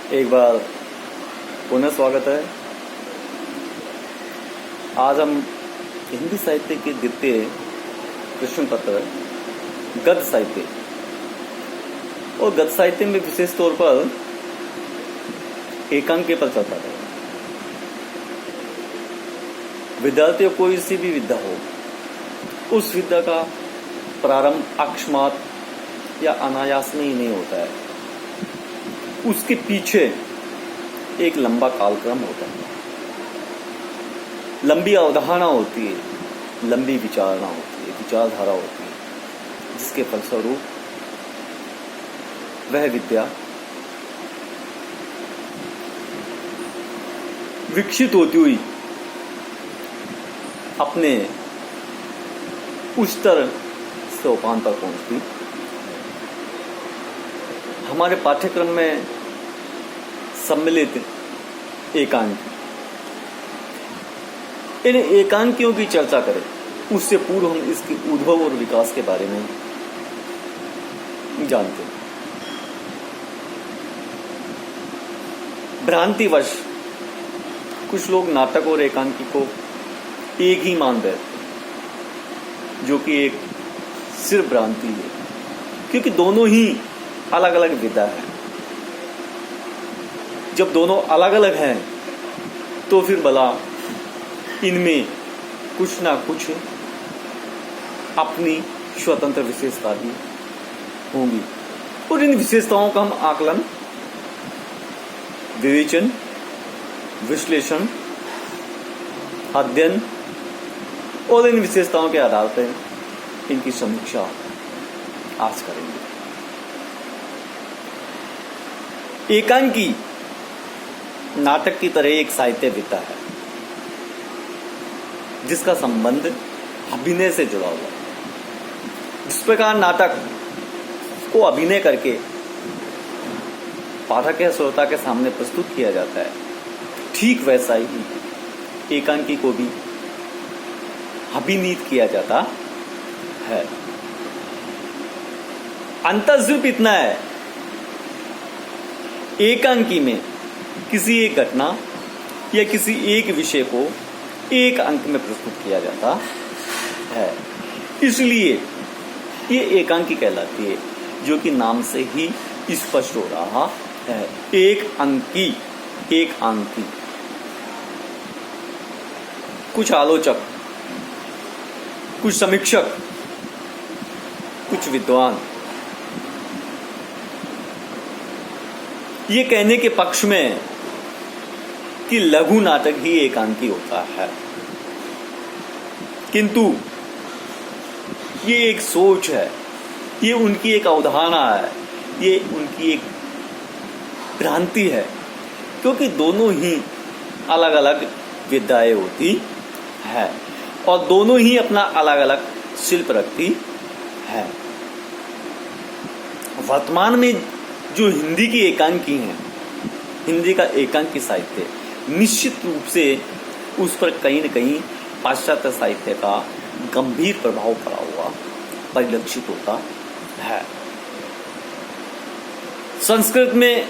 एक बार पुनः स्वागत है। आज हम हिंदी साहित्य के द्वितीय प्रश्न पत्र गद्य साहित्य और गद्य साहित्य में विशेष तौर पर एकांक पर चर्चा करें। विद्यार्थी कोई सी भी विद्या हो, उस विद्या का प्रारंभ अकस्मात या अनायास में ही नहीं होता है। उसके पीछे एक लंबा कालक्रम होता है, लंबी अवधारणा होती है, लंबी विचारणा होती है, विचारधारा होती है, जिसके फलस्वरूप वह विद्या विकसित होती हुई अपने उच्चतर सोपान पर पहुंचती। हमारे पाठ्यक्रम में सम्मिलित एकांक, इन एकांकियों की चर्चा करें उससे पूर्व हम इसके उद्भव और विकास के बारे में जानते हैं। भ्रांतिवश कुछ लोग नाटक और एकांकी को एक ही मान रहे थे, जो कि एक सिर्फ भ्रांति है, क्योंकि दोनों ही अलग अलग विधा है। जब दोनों अलग अलग हैं तो फिर भला इनमें कुछ ना कुछ अपनी स्वतंत्र विशेषता भी होंगी, और इन विशेषताओं का हम आकलन, विवेचन, विश्लेषण, अध्ययन और इन विशेषताओं के आधार पर इनकी समीक्षा आज करेंगे। एकांकी नाटक की तरह एक साहित्य विधा है, जिसका संबंध अभिनय से जुड़ा हुआ है। जिस प्रकार नाटक को अभिनय करके पाठक या श्रोता के सामने प्रस्तुत किया जाता है, ठीक वैसा ही एकांकी को भी अभिनीत किया जाता है। अंतर सिर्फ इतना है, एकांकी में किसी एक घटना या किसी एक विषय को एक अंक में प्रस्तुत किया जाता है, इसलिए ये एकांकी कहलाती है, जो कि नाम से ही स्पष्ट हो रहा है। एक अंकी, एक अंकी। कुछ आलोचक, कुछ समीक्षक, कुछ विद्वान ये कहने के पक्ष में कि लघु नाटक ही एकांकी होता है, किंतु ये एक सोच है, ये उनकी एक अवधारणा है, ये उनकी एक भ्रांति है, क्योंकि दोनों ही अलग अलग विधाएं होती है और दोनों ही अपना अलग अलग शिल्प रखती है। वर्तमान में जो हिंदी की एकांकी हैं, हिंदी का एकांकी साहित्य निश्चित रूप से उस पर कहीं न कहीं पाश्चात्य साहित्य का गंभीर प्रभाव पड़ा हुआ परिलक्षित होता है। संस्कृत में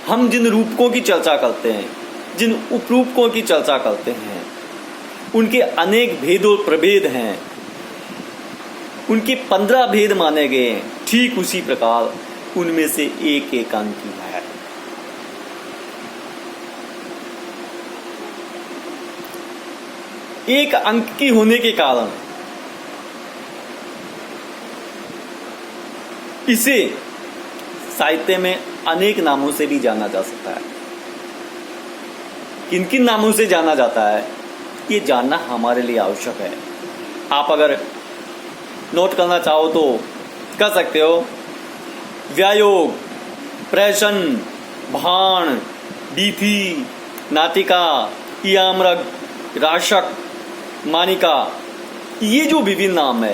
हम जिन रूपकों की चर्चा करते हैं, जिन उपरूपकों की चर्चा करते हैं, उनके अनेक भेद और प्रभेद हैं, उनके 15 भेद माने गए हैं। ठीक उसी प्रकार उनमें से एक एकांकी है। एक अंक की होने के कारण इसे साहित्य में अनेक नामों से भी जाना जा सकता है। किन किन नामों से जाना जाता है, ये जानना हमारे लिए आवश्यक है। आप अगर नोट करना चाहो तो कर सकते हो। व्यायोग, प्रहसन, भाण, बीथी, नाटिका, यामरग, राशक, मानिका, ये जो विभिन्न नाम है,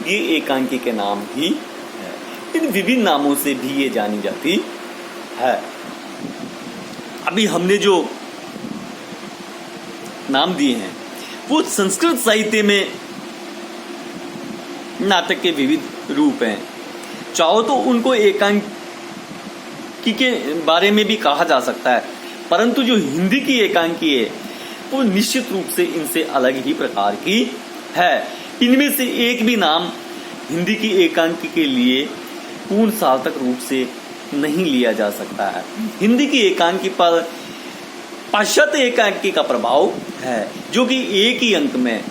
ये एकांकी के नाम ही है। इन विभिन्न नामों से भी ये जानी जाती है। अभी हमने जो नाम दिए हैं वो संस्कृत साहित्य में नाटक के विविध रूप हैं। चाहो तो उनको एकांक एकांकी के बारे में भी कहा जा सकता है, परंतु जो हिंदी की एकांकी है वो निश्चित रूप से इनसे अलग ही प्रकार की है। इनमें से एक भी नाम हिंदी की एकांकी के लिए पूर्ण सार्थक रूप से नहीं लिया जा सकता है। हिंदी की एकांकी पर पाश्चात्य एकांकी का प्रभाव है, जो कि एक ही अंक में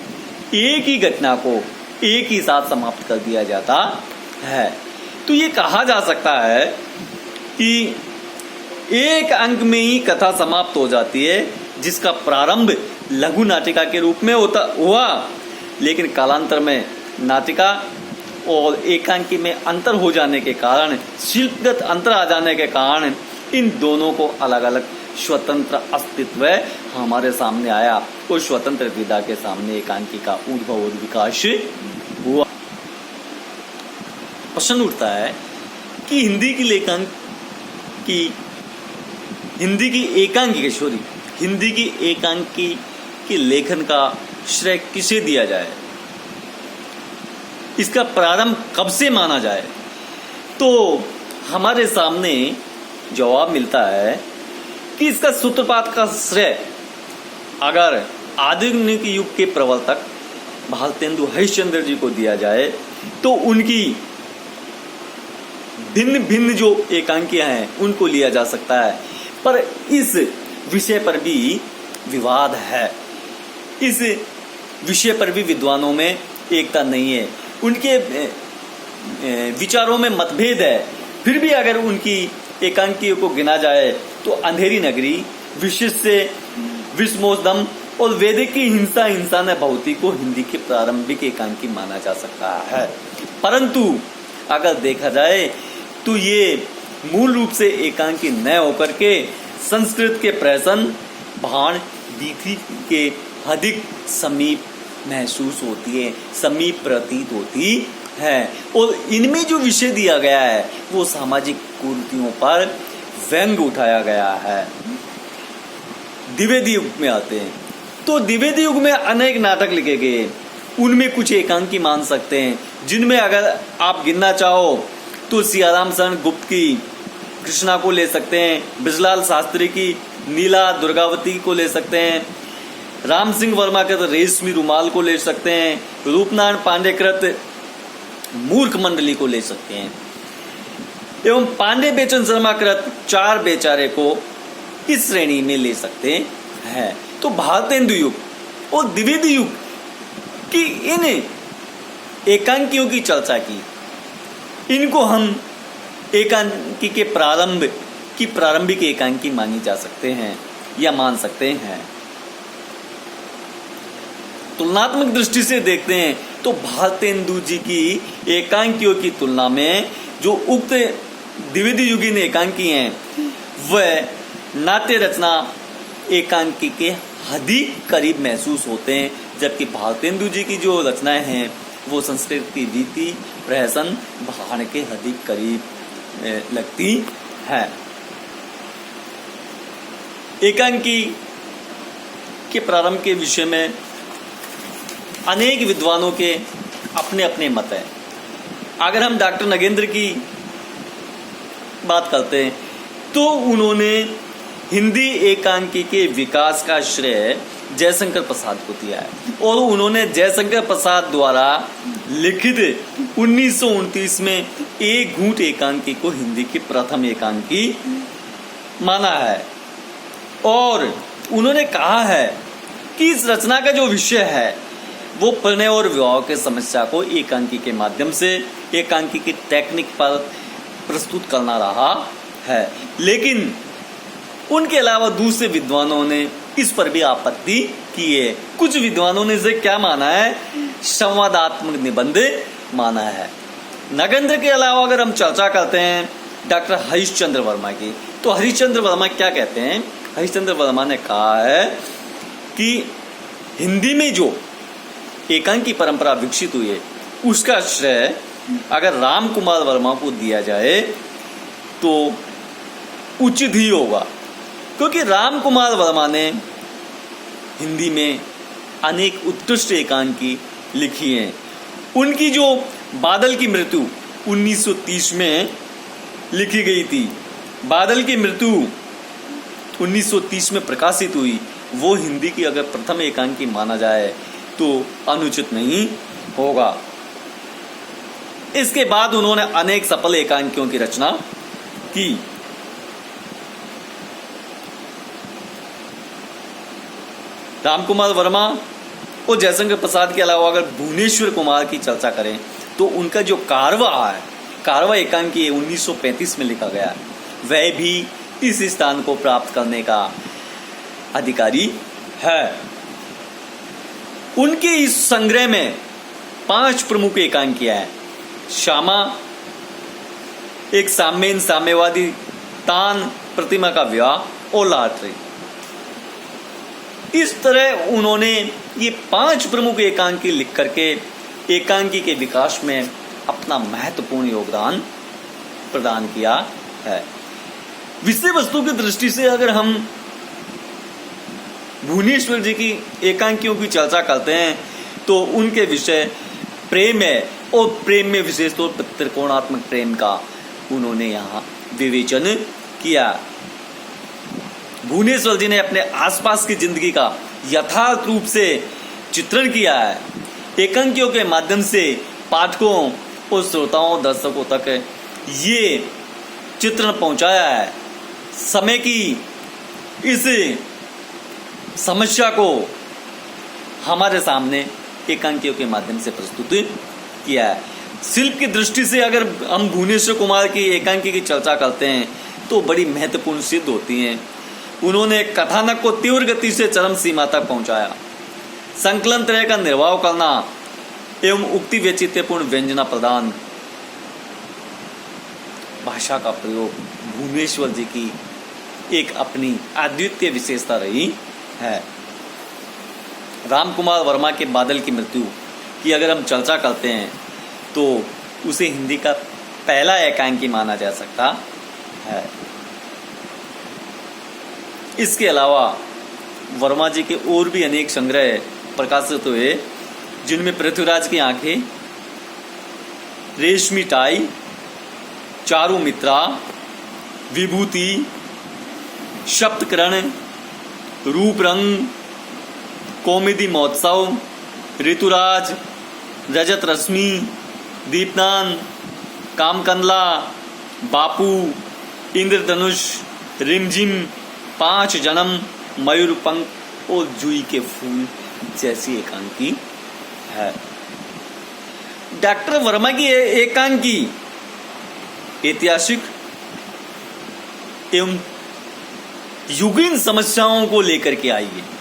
एक ही घटना को एक ही साथ समाप्त कर दिया जाता है। तो ये कहा जा सकता है कि एक अंक में ही कथा समाप्त हो जाती है, जिसका प्रारंभ लघु नाटिका के रूप में हुआ, लेकिन कालांतर में नाटिका और एकांकी में अंतर हो जाने के कारण, शिल्पगत अंतर आ जाने के कारण इन दोनों को अलग अलग स्वतंत्र अस्तित्व हमारे सामने आया और स्वतंत्र विधा के सामने एकांकी का उद्भव और विकास हुआ। प्रश्न उठता है कि हिंदी की एकांकी के लेखन का श्रेय किसे दिया जाए, इसका प्रारंभ कब से माना जाए? तो हमारे सामने जवाब मिलता है कि इसका सूत्रपात का श्रेय अगर आधुनिक युग के प्रवर्तक भारतेंदु हरिश्चंद्र जी को दिया जाए तो उनकी भिन्न भिन्न जो एकांकियां हैं उनको लिया जा सकता है, पर इस विषय पर भी विवाद है। इस विषय पर भी विद्वानों में एकता नहीं है, उनके विचारों में मतभेद है। फिर भी अगर उनकी एकांकियों को गिना जाए तो अंधेरी नगरी, विशिष्य, विषमोदम और वैदिक की हिंसा न भवती को हिंदी के प्रारंभिक एकांकी माना जा सकता है। परंतु अगर देखा जाए तो ये मूल रूप से एकांकी न होकर के संस्कृत के प्रहसन, भाण, बीथी के अधिक समीप महसूस होती है, समीप प्रतीत होती है। और इनमें जो विषय दिया गया है वो सामाजिक कुरीतियों पर व्यंग उठाया गया है। द्विवेदी युग में आते हैं तो द्विवेदी युग में अनेक नाटक लिखे गए, उनमें कुछ एकांकी मान सकते हैं, जिनमें अगर आप गिनना चाहो तो सियाराम शरण गुप्त की कृष्णा को ले सकते हैं, ब्रजलाल शास्त्री की नीला दुर्गावती को ले सकते हैं, राम सिंह वर्मा कृत रेशमी रुमाल को ले सकते हैं, रूपनारायण पांडे कृत मूर्ख मंडली को ले सकते हैं, एवं पांडे बेचन शर्मा कृत चार बेचारे को इस श्रेणी में ले सकते हैं। तो भारतेंदु युग और द्विवेदी युग की इन एकांकियों की चर्चा की, इनको हम एकांकी के प्रारंभिक एकांकी मानी जा सकते हैं या मान सकते हैं। तुलनात्मक दृष्टि से देखते हैं तो भारतेंदु जी की एकांकियों की तुलना में जो उक्त द्विवेदी युगीन एकांकी हैं वह नाट्य रचना एकांकी के अधिक करीब महसूस होते हैं, जबकि भारतेंदु जी की जो रचनाएं हैं वो संस्कृत की रीति, प्रहसन, भाण के अधिक करीब लगती है। एकांकी के प्रारंभ के विषय में अनेक विद्वानों के अपने अपने मत हैं। अगर हम डॉक्टर नगेंद्र की बात करते हैं तो उन्होंने हिंदी एकांकी के विकास का श्रेय जयशंकर प्रसाद को दिया है और उन्होंने जयशंकर प्रसाद द्वारा लिखित 1929 में एक घूंट एकांकी को हिंदी की प्रथम एकांकी माना है। और उन्होंने कहा है कि इस रचना का जो विषय है वो प्रणय और विवाह के समस्या को एकांकी के माध्यम से एकांकी की टेक्निक पर प्रस्तुत करना रहा है। लेकिन उनके अलावा दूसरे विद्वानों ने इस पर भी आपत्ति की है। कुछ विद्वानों ने इसे क्या माना है, संवादात्मक निबंध माना है। नगेंद्र के अलावा अगर हम चर्चा करते हैं डॉक्टर हरिश्चंद्र वर्मा की, तो हरिश्चंद्र वर्मा क्या कहते हैं? हरिश्चंद्र वर्मा ने कहा है कि हिंदी में जो एकांकी परंपरा विकसित हुई है उसका श्रेय अगर राम कुमार वर्मा को दिया जाए तो उचित ही होगा, क्योंकि राम कुमार वर्मा ने हिंदी में अनेक उत्कृष्ट एकांकी लिखी हैं। उनकी जो बादल की मृत्यु 1930 में लिखी गई थी बादल की मृत्यु 1930 में प्रकाशित हुई, वो हिंदी की अगर प्रथम एकांकी माना जाए तो अनुचित नहीं होगा। इसके बाद उन्होंने अनेक सफल एकांकियों की रचना की। रामकुमार वर्मा और जयशंकर प्रसाद के अलावा अगर भुवनेश्वर कुमार की चर्चा करें तो उनका जो कारवा एकांकी 1935 में लिखा गया, वह भी इस स्थान को प्राप्त करने का अधिकारी है। उनके इस संग्रह में 5 प्रमुख एकांकियां हैं। श्यामा, एक साम्यवादी तान, प्रतिमा का विवाह और लाटरी। इस तरह उन्होंने ये 5 प्रमुख एकांकी लिख करके एकांकी के विकास में अपना महत्वपूर्ण योगदान प्रदान किया है। विषय वस्तु की दृष्टि से अगर हम भुवनेश्वर जी की एकांकियों की चर्चा करते हैं तो उनके विषय प्रेम है, और प्रेम में विशेष तौर पर त्रिकोणात्मक प्रेम का उन्होंने यहाँ विवेचन किया। भुवनेश्वर जी ने अपने आसपास की जिंदगी का यथार्थ रूप से चित्रण किया है। एकांकियों के माध्यम से पाठकों और श्रोताओं, दर्शकों तक ये चित्रण पहुंचाया है। समय की इस समस्या को हमारे सामने एकांकियों के माध्यम से प्रस्तुत किया है। शिल्प की दृष्टि से अगर हम भुवनेश्वर कुमार की एकांकी की चर्चा करते हैं तो बड़ी महत्वपूर्ण सिद्ध होती हैं। उन्होंने कथानक को तीव्र गति से चरम सीमा तक पहुंचाया। संकलन त्रय का निर्वाह करना एवं उक्ति वैचित्र्यपूर्ण व्यंजना प्रदान, भाषा का प्रयोग भुवनेश्वर जी की एक अपनी अद्वितीय विशेषता रही है। रामकुमार वर्मा के बादल की मृत्यु की अगर हम चर्चा करते हैं तो उसे हिंदी का पहला एकांकी माना जा सकता है। इसके अलावा वर्मा जी के और भी अनेक संग्रह प्रकाशित हुए, जिनमें पृथ्वीराज की आंखें, रेशमी टाई, चारू मित्रा, विभूति, सप्तकरण, रूप रंग, कॉमेडी महोत्सव, ऋतुराज, रजत रश्मि, दीपदान, कामकंदला, बापू, इंद्रधनुष, रिमझिम, 5 जन्म, मयूरपंख और जूई के फूल जैसी एकांकी है। डॉक्टर वर्मा की एकांकी ऐतिहासिक एवं युगीन समस्याओं को लेकर के आई है।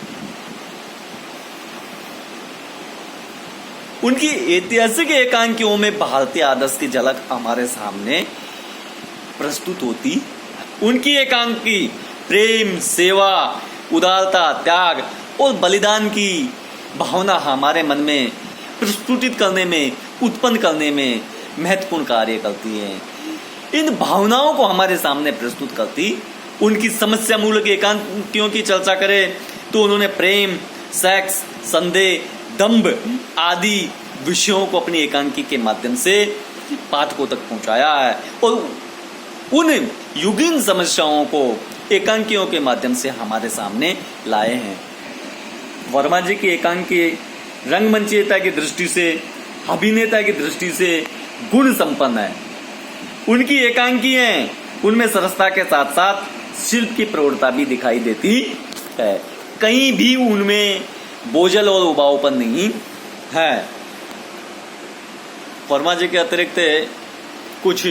उनकी ऐतिहासिक एकांकियों में भारतीय आदर्श की झलक हमारे सामने प्रस्तुत होती। उनकी एकांकी प्रेम, सेवा, उदारता, त्याग और बलिदान की भावना हमारे मन में प्रस्फुटित करने में, उत्पन्न करने में महत्वपूर्ण कार्य करती है। इन भावनाओं को हमारे सामने प्रस्तुत करती। उनकी समस्या मूलक एकांकियों की चर्चा करें तो उन्होंने प्रेम, सेक्स, संदेह, दंभ आदि विषयों को अपनी एकांकी के माध्यम से पाठकों तक पहुंचाया है और उन युगीन समस्याओं को एकांकियों के माध्यम से हमारे सामने लाए हैं। वर्मा जी की एकांकी रंगमंचीयता की दृष्टि से, अभिनेता की दृष्टि से गुण संपन्न है। उनकी एकांकियां, उनमें सरसता के साथ साथ शिल्प की प्रवृत्ता भी दिखाई देती है। कहीं भी उनमें बोझल और उबाऊपन नहीं है। वर्मा जी के अतिरिक्त कुछ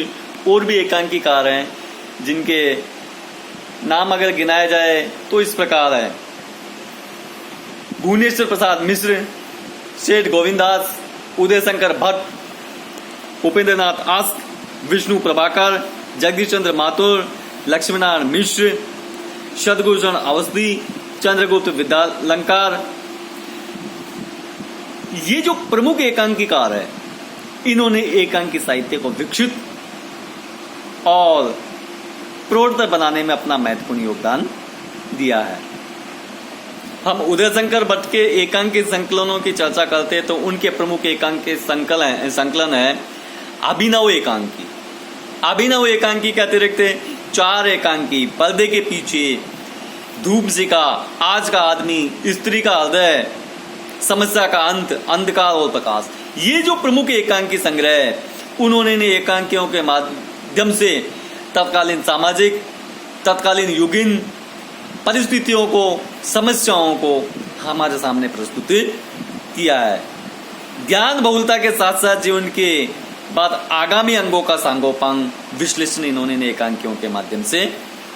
और भी एकांकीकार हैं जिनके नाम अगर गिनाया जाए तो इस प्रकार है: भुवनेश्वर प्रसाद मिश्र, सेठ गोविंदास, उदय शंकर भट्ट, उपेंद्रनाथ आस्क, विष्णु प्रभाकर, जगदीश चंद्र माथुर, लक्ष्मीनारायण मिश्र, सदगुरुचरण अवस्थी, चंद्रगुप्त विद्यालंकार। ये जो प्रमुख एकांकीकार है, इन्होंने एकांकी साहित्य को विकसित और प्रौढ़तर बनाने में अपना महत्वपूर्ण योगदान दिया है। हम उदय शंकर भट्ट के एकांकी संकलनों की चर्चा करते हैं तो उनके प्रमुख एकांकी संकलन है अभिनव एकांकी। अभिनव एकांकी के अतिरिक्त चार एकांकी, पर्दे के पीछे, धूप सिका, आज का आदमी, स्त्री का हृदय, समस्या का अंत, अंधकार और प्रकाश, ये जो प्रमुख एकांकी संग्रह है, उन्होंने एकांकियों के माध्यम से तत्कालीन सामाजिक, तत्कालीन युगीन परिस्थितियों को, समस्याओं को हमारे सामने प्रस्तुत किया है। ज्ञान बहुलता के साथ साथ जीवन के बाद आगामी अंगों का सांगोपांग विश्लेषण इन्होंने एकांकियों के माध्यम से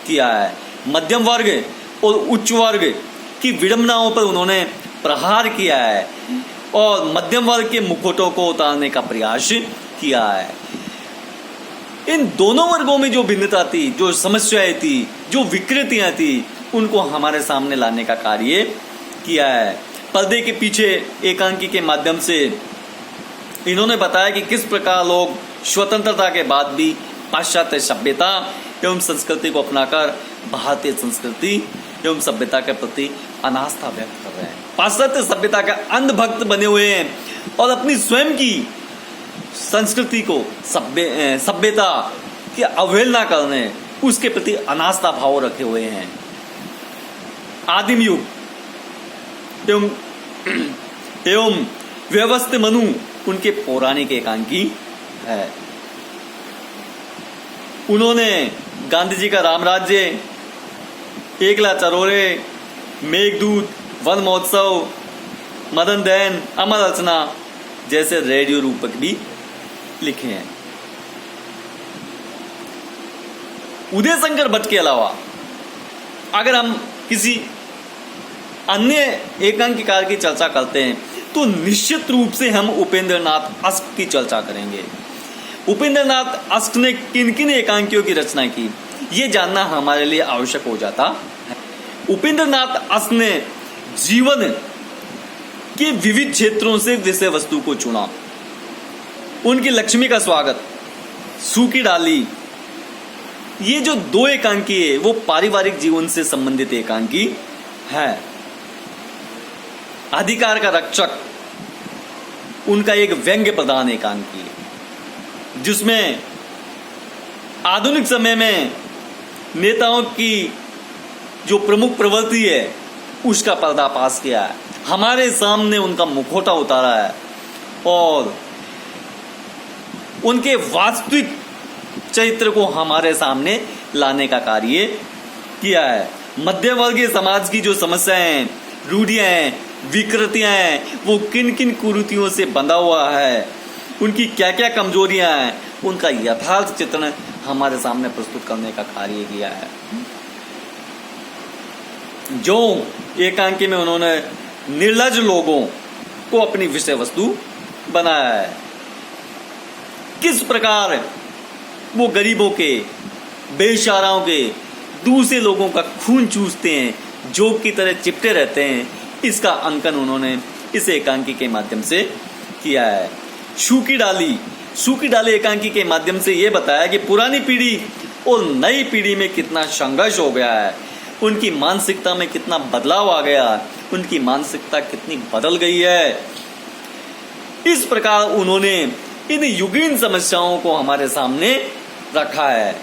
किया है। मध्यम वर्ग और उच्च वर्ग की विडंबनाओं पर उन्होंने प्रहार किया है और मध्यम वर्ग के मुखौटों को उतारने का प्रयास किया है। इन दोनों वर्गों में जो भिन्नता थी, जो समस्याएं थी, जो विकृतियां थी, उनको हमारे सामने लाने का कार्य किया है। पर्दे के पीछे एकांकी के माध्यम से इन्होंने बताया कि किस प्रकार लोग स्वतंत्रता के बाद भी पाश्चात्य सभ्यता एवं संस्कृति को अपनाकर भारतीय संस्कृति एवं सभ्यता के प्रति अनास्था व्यक्त कर रहे हैं, पाश्चात्य सभ्यता के अंधभक्त बने हुए हैं और अपनी स्वयं की संस्कृति को, सभ्यता की अवहेलना करने, उसके प्रति अनास्था भाव रखे हुए हैं। आदिम युग एवं व्यवस्थित मनु उनके पौराणिक एकांकी है। उन्होंने गांधी जी का रामराज्य, एकला चरोरे, मेघदूत, वन महोत्सव, मदन दहन, अमर रचना जैसे रेडियो रूपक भी लिखे हैं। उदय शंकर भट्ट के अलावा अगर हम किसी अन्य एकांकीकार की चर्चा करते हैं तो निश्चित रूप से हम उपेंद्र नाथ अश्क की चर्चा करेंगे। उपेंद्र नाथ अश्क ने किन किन एकांकियों की रचना की, ये जानना हमारे लिए आवश्यक हो जाता है। उपेंद्र नाथ अश्क ने जीवन के विविध क्षेत्रों से विषय वस्तु को चुना। उनकी लक्ष्मी का स्वागत, सूखी डाली, ये जो दो एकांकी है वो पारिवारिक जीवन से संबंधित एकांकी है। अधिकार का रक्षक उनका एक व्यंग्य प्रधान एकांकी है, जिसमें आधुनिक समय में नेताओं की जो प्रमुख प्रवृत्ति है उसका पर्दाफाश किया है, हमारे सामने उनका मुखौटा उतारा है और उनके वास्तविक चरित्र को हमारे सामने लाने का कार्य किया है। मध्यवर्गीय समाज की जो समस्याएं हैं, रूढ़ियां हैं, विकृतियां हैं, वो किन किन कुरीतियों से बंधा हुआ है, उनकी क्या क्या कमजोरियां हैं, उनका यथार्थ चित्रण हमारे सामने प्रस्तुत करने का कार्य किया है। जो एकांकी में उन्होंने निर्लज लोगों को अपनी विषय वस्तु बनाया है, किस प्रकार वो गरीबों के, बेचाराओं के, दूसरे लोगों का खून चूसते हैं, जोक की तरह चिपटे रहते हैं, इसका अंकन उन्होंने इस एकांकी के माध्यम से किया है। सूखी डाली एकांकी के माध्यम से ये बताया कि पुरानी पीढ़ी और नई पीढ़ी में कितना संघर्ष हो गया है, उनकी मानसिकता में कितना बदलाव आ गया, उनकी मानसिकता कितनी बदल गई है। इस प्रकार उन्होंने इन युगीन समस्याओं को हमारे सामने रखा है।